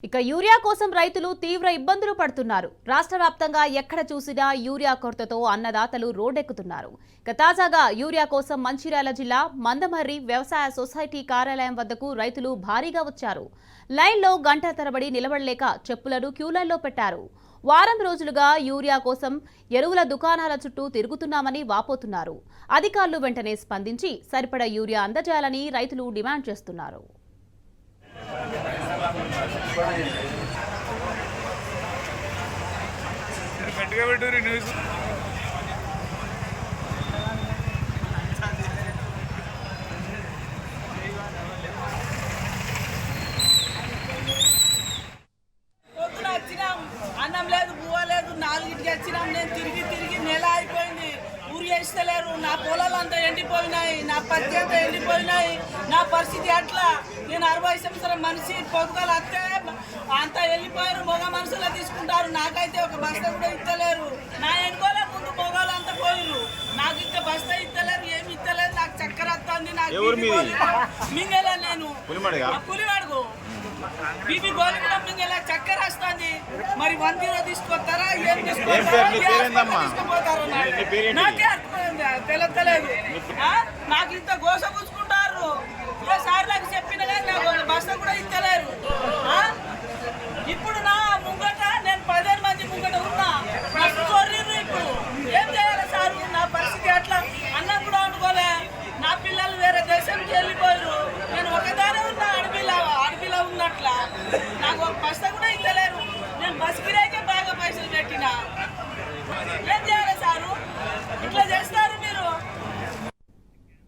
ఇక యూరియా కోసం రైతులు తీవ్ర ఇబ్బందులు పడుతున్నారు. రాష్ట్ర వ్యాప్తంగా ఎక్కడ చూసినా యూరియా కొరతతో అన్నదాతలు రోడ్డెక్కుతున్నారు. ఇక తాజాగా యూరియా కోసం మంచిర్యాల జిల్లా మందమర్రి వ్యవసాయ సొసైటీ కార్యాలయం వద్దకు రైతులు భారీగా వచ్చారు. లైన్లో గంటల తరబడి నిలబడలేక చెప్పులను క్యూలైన్లో పెట్టారు. వారం రోజులుగా యూరియా కోసం ఎరువుల దుకాణాల చుట్టూ తిరుగుతున్నామని వాపోతున్నారు. అధికారులు వెంటనే స్పందించి సరిపడా యూరియా అందజేయాలని రైతులు డిమాండ్ చేస్తున్నారు. అన్నం లేదు, బువ్వ లేదు, 4కి వచ్చినాం. నేను తిరిగి తిరిగి నెల అయిపోయింది. ఊరు వేస్తలేరు. నా పొలాలు అంతా ఎండిపోయినాయి, నా పత్తి అంతా ఎండిపోయినాయి. నా పరిస్థితి అట్లా. నేను 60 సంవత్సరాల మనిషి. పొద్దుగాలు వస్తే అంతా వెళ్ళిపోయారు. మగ మనుషులే తీసుకుంటారు. నాకైతే ఒక బస్తా కూడా ఇస్తలేరు. నా ఎన్నుకోలే ముందు మొగాలు అంతా పోయిరు. నాకు ఇంకా బస్తా ఇస్తలేరు, ఏమి ఇస్తలేరు. నాకు చక్కెర వస్తుంది. నాకు మింగలే. నేను పులివాడుగు బీపీ గోలి కూడా మింగలే. చక్కెర వస్తుంది. మరి 1 తీసుకొస్తారా, ఏం తీసుకుపోతారు? నాకే అర్థమైంది, తెలియలేదు. నాకు ఇంత గోస పుచ్చుకుంటారు. సార్